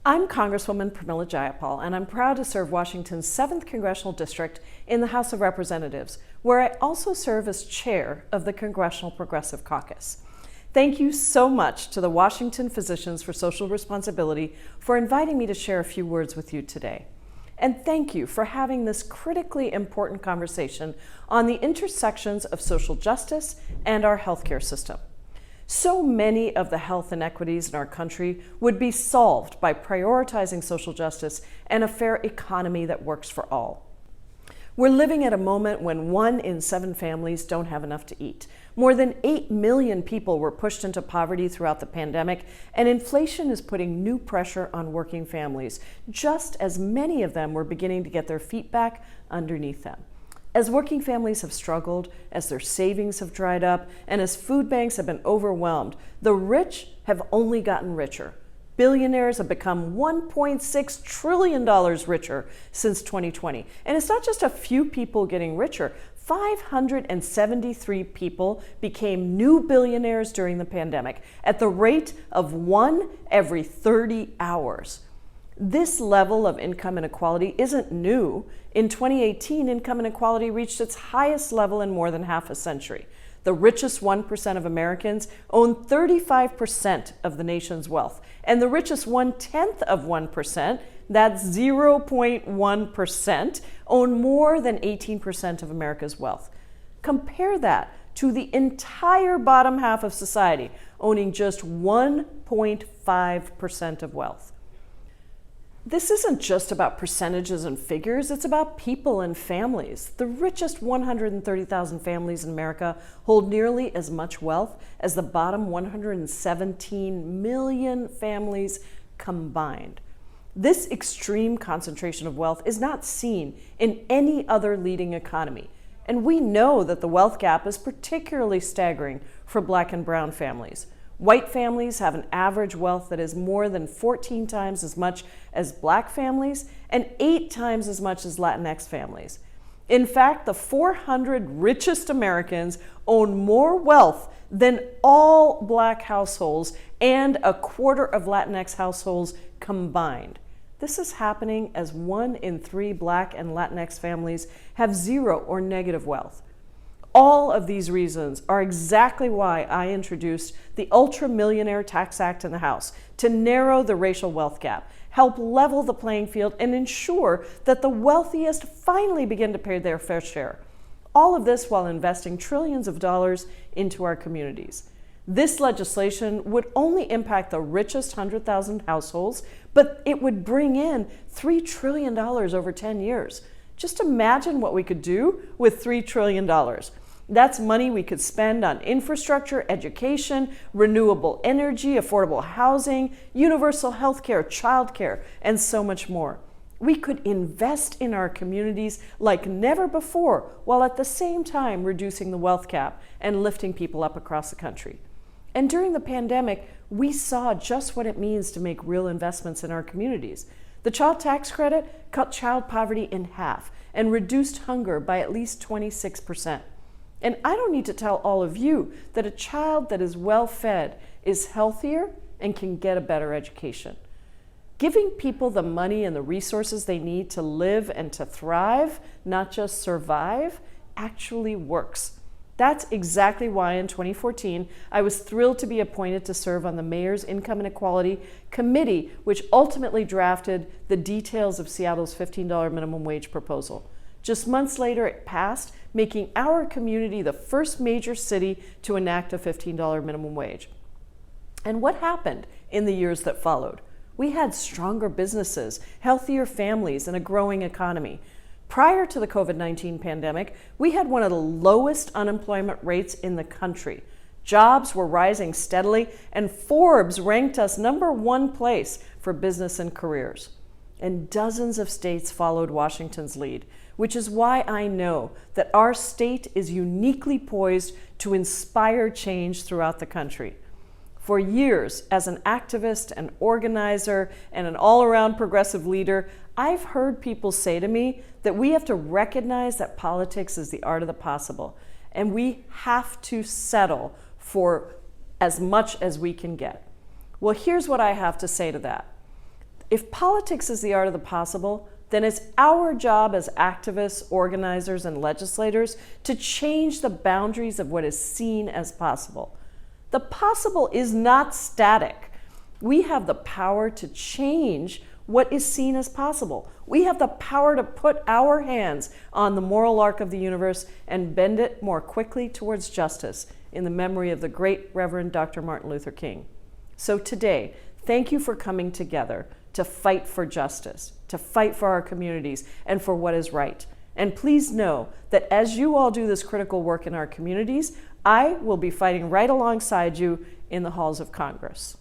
I'm Congresswoman Pramila Jayapal, and I'm proud to serve Washington's 7th Congressional District in the House of Representatives, where I also serve as chair of the Congressional Progressive Caucus. Thank you so much to the Washington Physicians for Social Responsibility for inviting me to share a few words with you today. And thank you for having this critically important conversation on the intersections of social justice and our healthcare system. So many of the health inequities in our country would be solved by prioritizing social justice and a fair economy that works for all. We're living at a moment when 1 in 7 families don't have enough to eat. More than 8 million people were pushed into poverty throughout the pandemic, and inflation is putting new pressure on working families, just as many of them were beginning to get their feet back underneath them. As working families have struggled, as their savings have dried up, and as food banks have been overwhelmed, the rich have only gotten richer. Billionaires have become $1.6 trillion richer since 2020. And it's not just a few people getting richer. 573 people became new billionaires during the pandemic at the rate of 1 every 30 hours. This level of income inequality isn't new. In 2018, income inequality reached its highest level in more than half a century. The richest 1% of Americans own 35% of the nation's wealth, and the richest 1/10 of 1%, that's 0.1%, own more than 18% of America's wealth. Compare that to the entire bottom half of society, owning just 1.5% of wealth. This isn't just about percentages and figures, it's about people and families. The richest 130,000 families in America hold nearly as much wealth as the bottom 117 million families combined. This extreme concentration of wealth is not seen in any other leading economy. And we know that the wealth gap is particularly staggering for Black and brown families. White families have an average wealth that is more than 14 times as much as Black families and 8 times as much as Latinx families. In fact, the 400 richest Americans own more wealth than all Black households and a quarter of Latinx households combined. This is happening as 1 in 3 Black and Latinx families have 0 or negative wealth. All of these reasons are exactly why I introduced the Ultra Millionaire Tax Act in the House to narrow the racial wealth gap, help level the playing field, and ensure that the wealthiest finally begin to pay their fair share. All of this while investing trillions of dollars into our communities. This legislation would only impact the richest 100,000 households, but it would bring in $3 trillion over 10 years. Just imagine what we could do with $3 trillion. That's money we could spend on infrastructure, education, renewable energy, affordable housing, universal health care, childcare, and so much more. We could invest in our communities like never before, while at the same time reducing the wealth gap and lifting people up across the country. And during the pandemic, we saw just what it means to make real investments in our communities. The child tax credit cut child poverty in half and reduced hunger by at least 26%. And I don't need to tell all of you that a child that is well fed is healthier and can get a better education. Giving people the money and the resources they need to live and to thrive, not just survive, actually works. That's exactly why in 2014, I was thrilled to be appointed to serve on the Mayor's Income Inequality Committee, which ultimately drafted the details of Seattle's $15 minimum wage proposal. Just months later, it passed, making our community the first major city to enact a $15 minimum wage. And what happened in the years that followed? We had stronger businesses, healthier families, and a growing economy. Prior to the COVID-19 pandemic, we had one of the lowest unemployment rates in the country. Jobs were rising steadily, and Forbes ranked us #1 place for business and careers. And dozens of states followed Washington's lead, which is why I know that our state is uniquely poised to inspire change throughout the country. For years, as an activist, an organizer, and an all-around progressive leader, I've heard people say to me that we have to recognize that politics is the art of the possible, and we have to settle for as much as we can get. Well, here's what I have to say to that. If politics is the art of the possible, then it's our job as activists, organizers, and legislators to change the boundaries of what is seen as possible. The possible is not static. We have the power to change what is seen as possible. We have the power to put our hands on the moral arc of the universe and bend it more quickly towards justice in the memory of the great Reverend Dr. Martin Luther King. So today, thank you for coming together to fight for justice, to fight for our communities, and for what is right. And please know that as you all do this critical work in our communities, I will be fighting right alongside you in the halls of Congress.